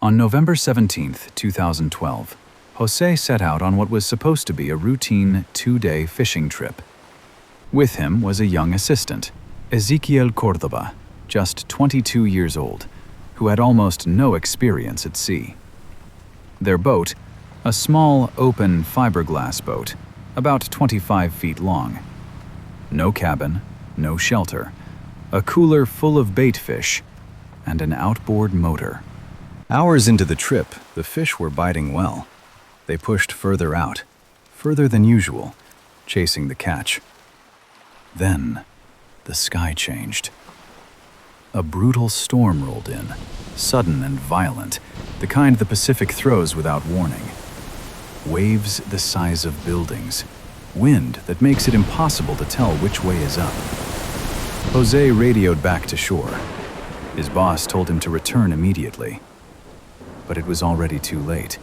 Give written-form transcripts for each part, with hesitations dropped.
On November 17, 2012, José set out on what was supposed to be a routine 2-day fishing trip. With him was a young assistant, Ezequiel Córdoba, just 22 years old, who had almost no experience at sea. Their boat, a small, open fiberglass boat, about 25 feet long. No cabin, no shelter, a cooler full of bait fish, and an outboard motor. Hours into the trip, the fish were biting well. They pushed further out, further than usual, chasing the catch. Then, the sky changed. A brutal storm rolled in, sudden and violent, the kind the Pacific throws without warning. Waves the size of buildings, wind that makes it impossible to tell which way is up. José radioed back to shore. His boss told him to return immediately. But it was already too late.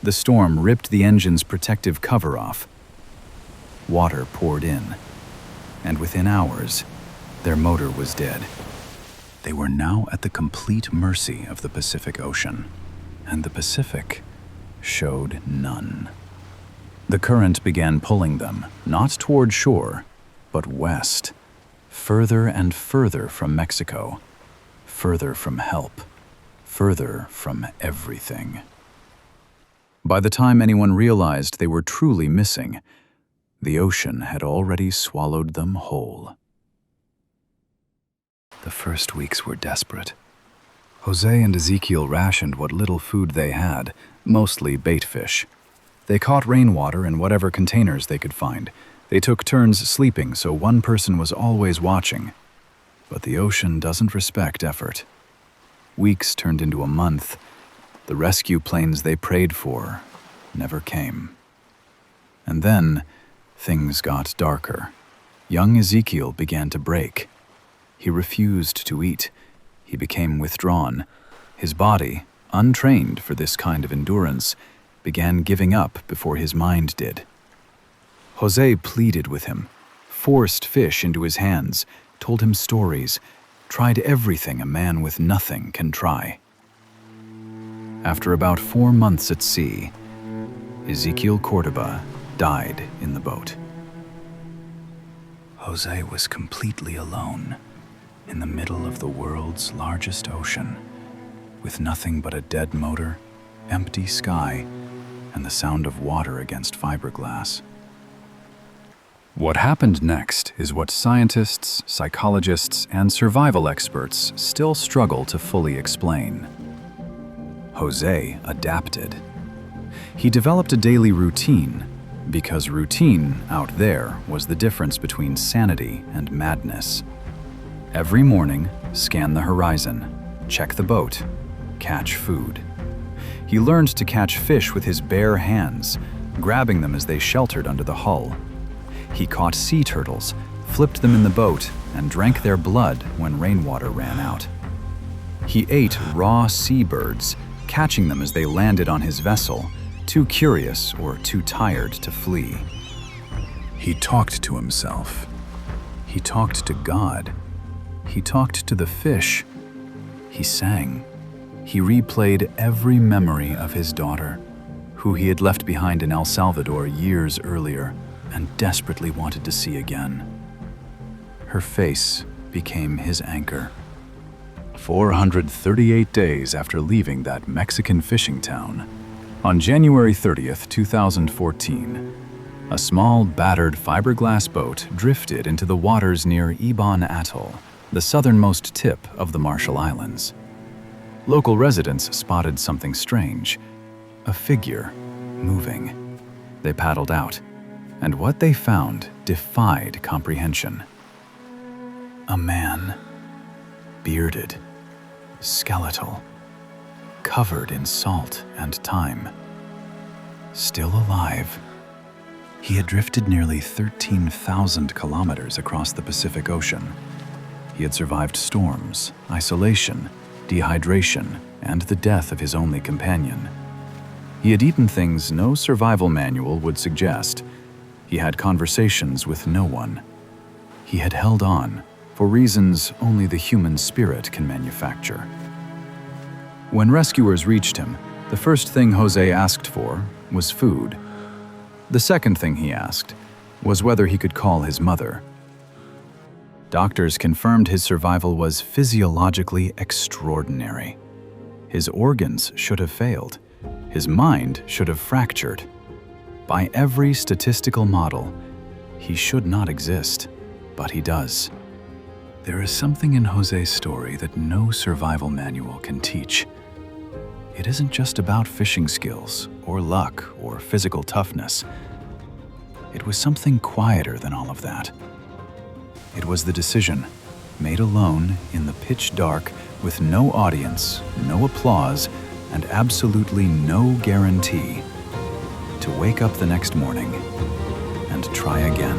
The storm ripped the engine's protective cover off. Water poured in, and within hours, their motor was dead. They were now at the complete mercy of the Pacific Ocean, and the Pacific showed none. The current began pulling them, not toward shore, but west, further and further from Mexico, further from help, further from everything. By the time anyone realized they were truly missing, the ocean had already swallowed them whole. The first weeks were desperate. José and Ezequiel rationed what little food they had, mostly bait fish. They caught rainwater in whatever containers they could find. They took turns sleeping so one person was always watching. But the ocean doesn't respect effort. Weeks turned into a month. The rescue planes they prayed for never came. And then, things got darker. Young Ezequiel began to break. He refused to eat. He became withdrawn. His body, untrained for this kind of endurance, began giving up before his mind did. José pleaded with him, forced fish into his hands, told him stories, tried everything a man with nothing can try. After about 4 months at sea, Ezequiel Córdoba died in the boat. José was completely alone, in the middle of the world's largest ocean, with nothing but a dead motor, empty sky, and the sound of water against fiberglass. What happened next is what scientists, psychologists, and survival experts still struggle to fully explain. José adapted. He developed a daily routine, because routine out there was the difference between sanity and madness. Every morning, scan the horizon, check the boat, catch food. He learned to catch fish with his bare hands, grabbing them as they sheltered under the hull. He caught sea turtles, flipped them in the boat, and drank their blood when rainwater ran out. He ate raw seabirds, catching them as they landed on his vessel, too curious or too tired to flee. He talked to himself. He talked to God. He talked to the fish. He sang. He replayed every memory of his daughter, who he had left behind in El Salvador years earlier and desperately wanted to see again. Her face became his anchor. 438 days after leaving that Mexican fishing town, on January 30th, 2014, a small, battered fiberglass boat drifted into the waters near Ibon Atoll, the southernmost tip of the Marshall Islands. Local residents spotted something strange, a figure moving. They paddled out, and what they found defied comprehension. A man, bearded, skeletal, covered in salt and thyme. Still alive, he had drifted nearly 13,000 kilometers across the Pacific Ocean. He had survived storms, isolation, dehydration, and the death of his only companion. He had eaten things no survival manual would suggest. He had conversations with no one. He had held on for reasons only the human spirit can manufacture. When rescuers reached him, the first thing José asked for was food. The second thing he asked was whether he could call his mother. Doctors confirmed his survival was physiologically extraordinary. His organs should have failed. His mind should have fractured. By every statistical model, he should not exist, but he does. There is something in José's story that no survival manual can teach. It isn't just about fishing skills, or luck, or physical toughness. It was something quieter than all of that. It was the decision, made alone in the pitch dark, with no audience, no applause, and absolutely no guarantee, to wake up the next morning and try again.